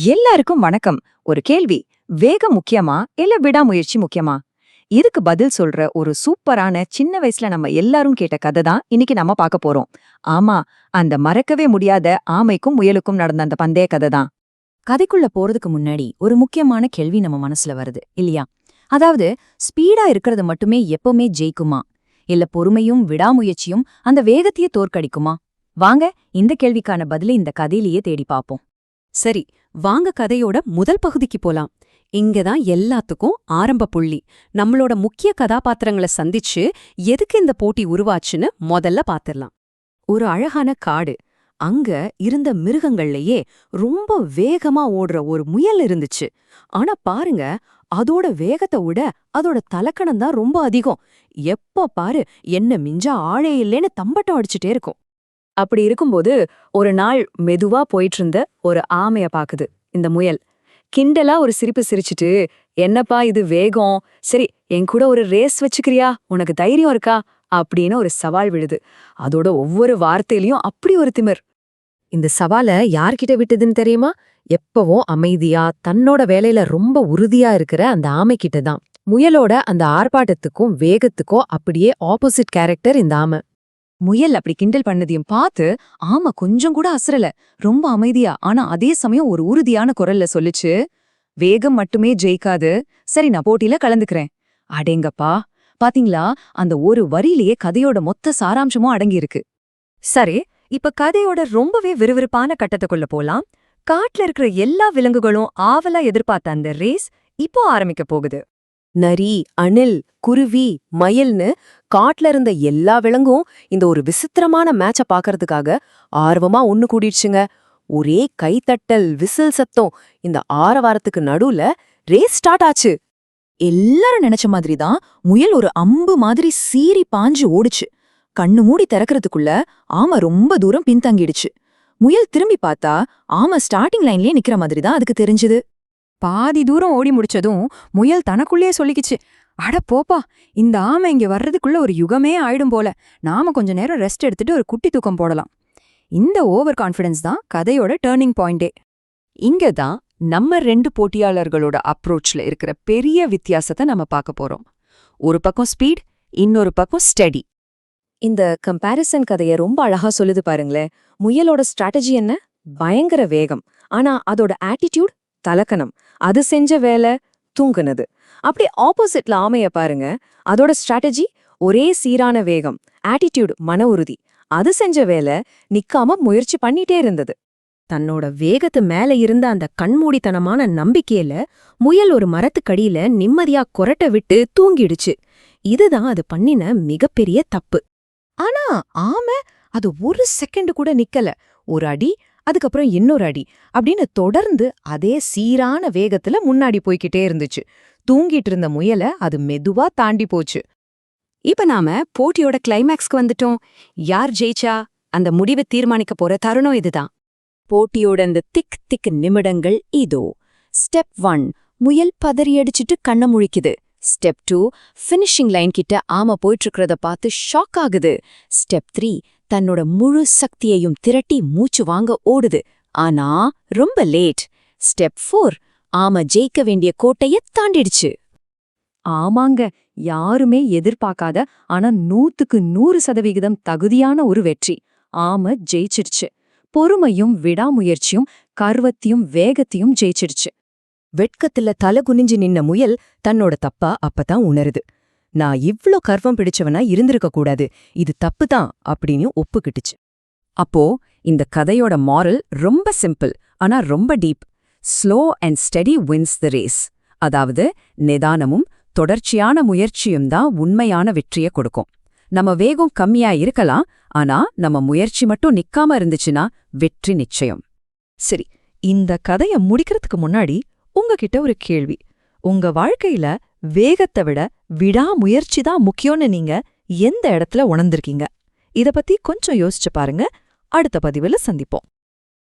எல்லாருக்கும் வணக்கம். ஒரு கேள்வி. வேகம் முக்கியமா இல்ல விடாமுயற்சி முக்கியமா? இதுக்கு பதில் சொல்ற ஒரு சூப்பரான சின்ன வயசுல நம்ம எல்லாரும் கேட்ட கதை தான் இன்னைக்கு நம்ம பார்க்க போறோம். ஆமா, அந்த மறக்கவே முடியாத ஆமைக்கும் முயலுக்கும் நடந்த அந்த பந்தய கதை தான். கதைக்குள்ள போறதுக்கு முன்னாடி ஒரு முக்கியமான கேள்வி நம்ம மனசுல வருது இல்லையா? அதாவது ஸ்பீடா இருக்கிறது மட்டுமே எப்பவுமே ஜெயிக்குமா, இல்ல பொறுமையும் விடாமுயற்சியும் அந்த வேகத்தையே தோற்கடிக்குமா? வாங்க இந்த கேள்விக்கான பதிலை இந்த கதையிலேயே தேடி பாப்போம். சரி, வாங்க கதையோட முதல் பகுதிக்கு போலாம். இங்கதான் எல்லாத்துக்கும் ஆரம்ப புள்ளி. நம்மளோட முக்கிய கதாபாத்திரங்களை சந்திச்சு எதுக்கு இந்த போட்டி உருவாச்சுன்னு முதல்ல பாத்திரலாம். ஒரு அழகான காடு. அங்க இருந்த மிருகங்கள்லயே ரொம்ப வேகமா ஓடுற ஒரு முயல் இருந்துச்சு. ஆனா பாருங்க, அதோட வேகத்தை விட அதோட தலக்கணம் தான் ரொம்ப அதிகம். எப்ப பாரு என்ன மிஞ்சா ஆளே இல்லேன்னு தம்பட்டம் அடிச்சுட்டே இருக்கும். அப்படி இருக்கும்போது ஒரு நாள் மெதுவா போயிட்டு இருந்த ஒரு ஆமைய பாக்குது இந்த முயல். கிண்டலா ஒரு சிரிப்பு சிரிச்சுட்டு, என்னப்பா இது வேகம், சரி என் கூட ஒரு ரேஸ் வச்சுக்கிறியா, உனக்கு தைரியம் இருக்கா அப்படின்னு ஒரு சவால் விழுது. அதோட ஒவ்வொரு வார்த்தையிலயும் அப்படி ஒரு திமிர். இந்த சவால யார்கிட்ட விட்டதுன்னு தெரியுமா? எப்பவும் அமைதியா தன்னோட வேலையில ரொம்ப உறுதியா இருக்கிற அந்த ஆமைக்கிட்ட தான். முயலோட அந்த ஆர்ப்பாட்டத்துக்கும் வேகத்துக்கும் அப்படியே ஆப்போசிட் கேரக்டர் இந்த ஆமை. முயல் அப்படி கிண்டல் பண்ணதையும் பார்த்து ஆமா கொஞ்சம் கூட அசரல, ரொம்ப அமைதியா ஆனா அதே சமயம் ஒரு உறுதியான குரல்ல சொல்லுச்சு, வேகம் மட்டுமே ஜெயிக்காது, சரி நான் போட்டியில கலந்துக்கிறேன். அடேங்கப்பா, பாத்தீங்களா, அந்த ஒரு வரியிலேயே கதையோட மொத்த சாராம்சமும் அடங்கியிருக்கு. சரி, இப்ப கதையோட ரொம்பவே விறுவிறுப்பான கட்டத்துக்குள்ள போலாம். காட்டுல இருக்கிற எல்லா விலங்குகளும் ஆவலா எதிர்பார்த்த அந்த ரேஸ் இப்போ ஆரம்பிக்க போகுது. நரி, அணில், குருவி, மயில்னு காட்டுல இருந்த எல்லா விலங்கும் இந்த ஒரு விசித்திரமான மேட்ச பாக்கறதுக்காக ஆர்வமா ஒண்ணு கூடிடுச்சுங்க. ஒரே கைத்தட்டல், விசில் சத்தம், இந்த ஆரவாரத்துக்கு நடுவுல ரேஸ் ஸ்டார்ட் ஆச்சு. எல்லாரும் நினைச்ச மாதிரிதான் முயல் ஒரு அம்பு மாதிரி சீறி பாஞ்சு ஓடுச்சு. கண்ணு மூடி திறக்கிறதுக்குள்ள ஆமை ரொம்ப தூரம் பின்தங்கிடுச்சு. முயல் திரும்பி பார்த்தா ஆமை ஸ்டார்டிங் லைன்லயே நிக்கிற மாதிரி தான் அதுக்கு தெரிஞ்சுது. பாதி தூரம் ஓடி முடிச்சதும் முயல் தனக்குள்ளே சொல்லிக்கிச்சு, அட போப்பா, இந்த ஆமை இங்க வர்றதுக்குள்ள ஒரு யுகமே ஆயிடும் போல, நாம கொஞ்ச நேரம் ரெஸ்ட் எடுத்துட்டு ஒரு குட்டி தூக்கம் போடலாம். இந்த ஓவர் கான்ஃபிடன்ஸ் தான் கதையோட டேர்னிங் பாயிண்டே. இங்கதான் நம்ம ரெண்டு போட்டியாளர்களோட அப்ரோச்ல இருக்கிற பெரிய வித்தியாசத்தை நம்ம பார்க்க போறோம். ஒரு பக்கம் ஸ்பீட், இன்னொரு பக்கம் ஸ்டெடி. இந்த கம்பேரிசன் கதைய ரொம்ப அழகா சொல்லுது பாருங்களேன். முயலோட ஸ்ட்ராட்டஜி என்ன? பயங்கர வேகம். ஆனா அதோட ஆட்டிடியூட் தலக்கணம். அது செஞ்ச வேலை தூங்குனது. அப்படி ஆப்போசிட்ல ஆமைய பாருங்க. அதோட ஸ்ட்ராட்டஜி ஒரே சீரான வேகம், ஆட்டிடியூட் மன உறுதி. அது செஞ்ச வேலை நிக்காம முயற்சி பண்ணிட்டே இருந்தது. தன்னோட வேகத்து மேல இருந்த அந்த கண்மூடித்தனமான நம்பிக்கையில முயல் ஒரு மரத்துக்கடியில நிம்மதியா கொரட்டை விட்டு தூங்கிடுச்சு. இதுதான் அது பண்ணின மிகப்பெரிய தப்பு. ஆனா ஆமை அது ஒரு செகண்ட் கூட நிக்கல. ஒரு அடி, அதுக்கப்புறம் இன்னொரு அடி அப்படின்னு தொடர்ந்து அதே சீரான வேகத்துல முன்னாடி போய்கிட்டே இருந்துச்சு. தூங்கிட்டு இருந்த முயல அது மெதுவா தாண்டி போச்சு. இப்ப நாம போட்டியோட கிளைமேக்ஸ்க்கு வந்துட்டோம். யார் ஜெயிச்சா அந்த முடிவை தீர்மானிக்க போற தருணம் இதுதான். போட்டியோட அந்த திக் திக் நிமிடங்கள் இதோ. ஸ்டெப் 1, முயல் பதறியடிச்சிட்டு கண்ண முழிக்குது. ஸ்டெப் 2, ஃபினிஷிங் லைன் கிட்ட ஆமை போயிட்டு பார்த்து ஷாக் ஆகுது. ஸ்டெப் 3, தன்னோட முழு சக்தியையும் திரட்டி மூச்சு வாங்க ஓடுது. ஆனா ரொம்ப லேட். ஸ்டெப் 4, ஆமை ஜெயிக்க வேண்டிய கோட்டைய தாண்டிடுச்சு. ஆமாங்க, யாருமே எதிர்பார்க்காத ஆனா 100% தகுதியான ஒரு வெற்றி. ஆமை ஜெயிச்சிடுச்சு. பொறுமையும் விடாமுயற்சியும் கர்வத்தையும் வேகத்தையும் ஜெயிச்சிடுச்சு. வெட்கத்துல தலை குனிஞ்சு நின்ன முயல் தன்னோட தப்பா அப்பதான் உணருது. நான் இவ்ளோ கர்வம் பிடிச்சவனா இருந்திருக்க கூடாது, இது தப்புதான் அப்படின்னு ஒப்புக்கிட்டுச்சு. அப்போ இந்த கதையோட மாரல் ரொம்ப சிம்பிள், ஆனா ரொம்ப deep. Slow and steady wins the race. அதாவது நிதானமும் தொடர்ச்சியான முயற்சியும் தான் உண்மையான வெற்றியை கொடுக்கும். நம்ம வேகம் கம்மியா இருக்கலாம், ஆனா நம்ம முயற்சி மட்டும் நிக்காம இருந்துச்சுன்னா வெற்றி நிச்சயம். சரி, இந்த கதைய முடிக்கிறதுக்கு முன்னாடி உங்ககிட்ட ஒரு கேள்வி. உங்க வாழ்க்கையில வேகத்தை விட விடாமுயற்சி தான் முக்கியம்னு நீங்க எந்த இடத்துல உணர்ந்திருக்கீங்க? இத பத்தி கொஞ்சம் யோசிச்சு பாருங்க. அடுத்த பதிவுல சந்திப்போம்.